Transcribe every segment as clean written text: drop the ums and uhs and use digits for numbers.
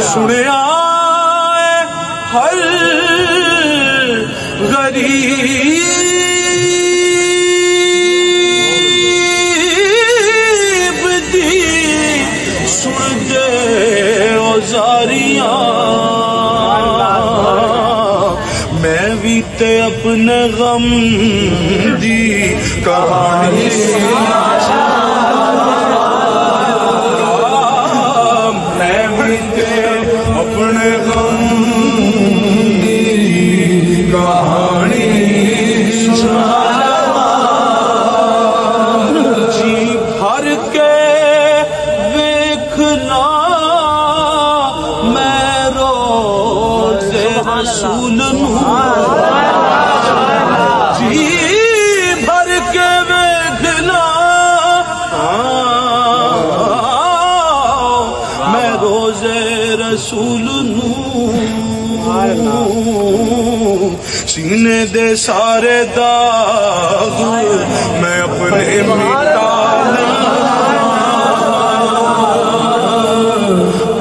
سنیا ہر غریب دی سن دے اوزاریاں میں بھی تے اپنے غم دی کہانی میں بھی تے اپنے غم دی کہانی جی بھر کے ویکھنا میں روز رسول جی بھر کے ویکھنا میں روز رسول سینے دے سارے داغ میں اپنے مٹانا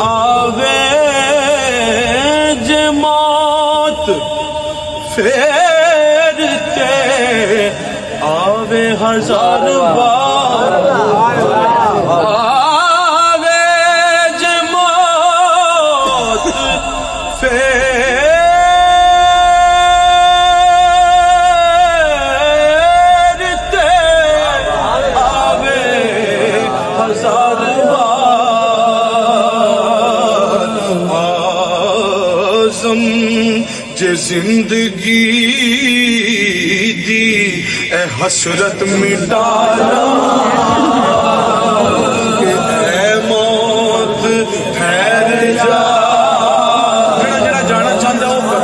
آوے جے موت پھیرتے آوے ہزار بار آوے جے موت پھیرتے آوے ہزار بار آزم جے زندگی دی اے حسرت مٹانا کہ اے موت ٹھہر جا جڑا جانا چاہتا ہو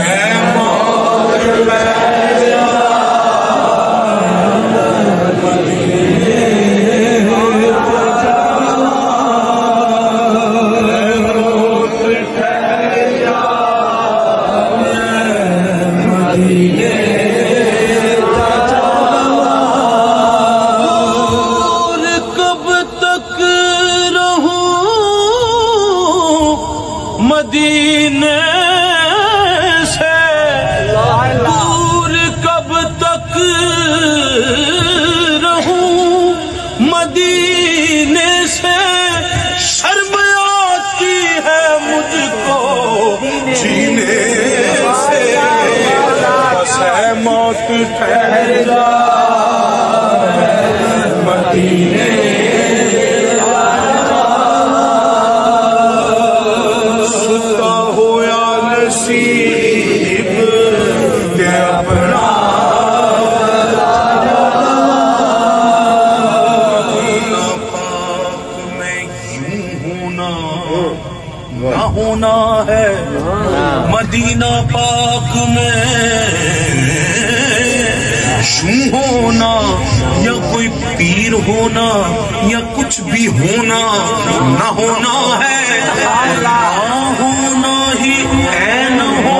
اے موت ٹھہر جا مدینے سے دور کب تک رہوں مدینے سے شرم آتی ہے مجھ کو جینے سے بس ہے موت ٹھہر جا مدینے نہ ہونا ہے مدینہ پاک میں یوں ہونا یا کوئی پیر ہونا یا کچھ بھی ہونا نہ ہونا ہے نہ ہونا ہی عین ہو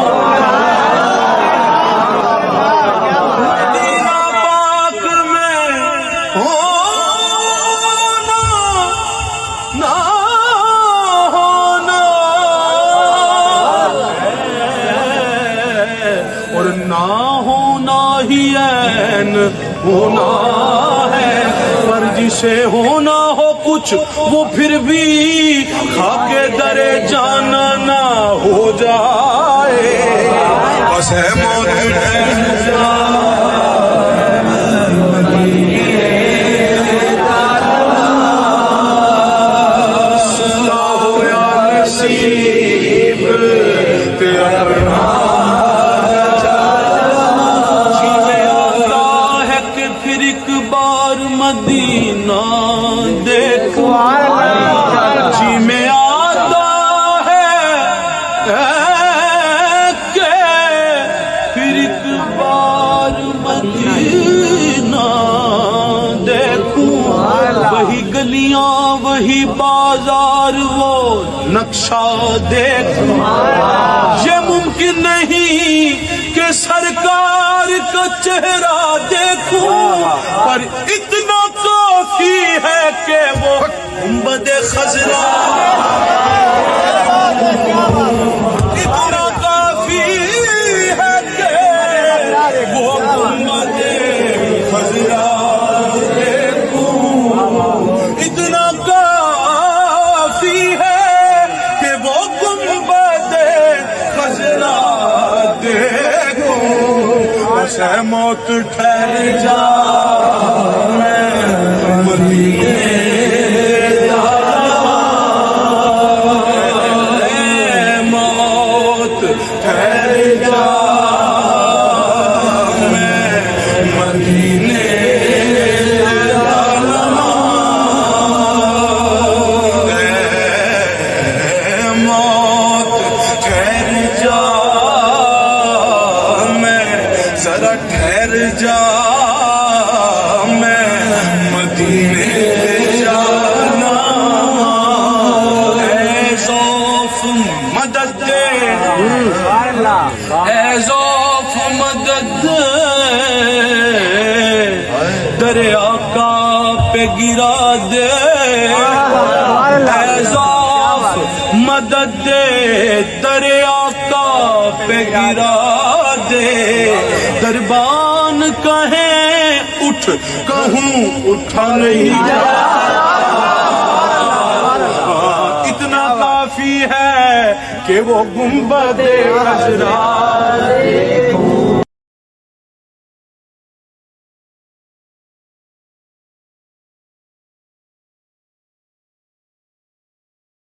مدینہ پاک میں ہونا نہ اور نہ ہونا ہی عین ہونا ہے پر جسے ہونا ہو کچھ وہ پھر بھی خاکے درے جانا نہ ہو جائے بس ہے موت ٹھہر جا سلا ہو یا نصیب تیرا مدینہ دیکھو جی میں آتا ہے کہ پھر ایک بار مدینہ دیکھوں وہی گلیاں وہی بازار وہ نقشہ دیکھوں یہ ممکن نہیں کہ سرکار کا چہرہ دیکھوں پر اتنا کافی ہے کہ وہ گنبد خضرا سے موت ٹھہر جا میں مدینے موت ٹھہر جا میں مدینے موت ٹھہر جا میں ذرا ٹھہر جا میں مدینے جانا اے ذوف مدد دے اے ذوف مدد دے در آقا پہ گرا دے اے ذوف مدد دے در آقا پہ گرا دے دربان کہیں اٹھ کہوں اٹھا نہیں جا اتنا کافی ہے کہ وہ گنبد خضرا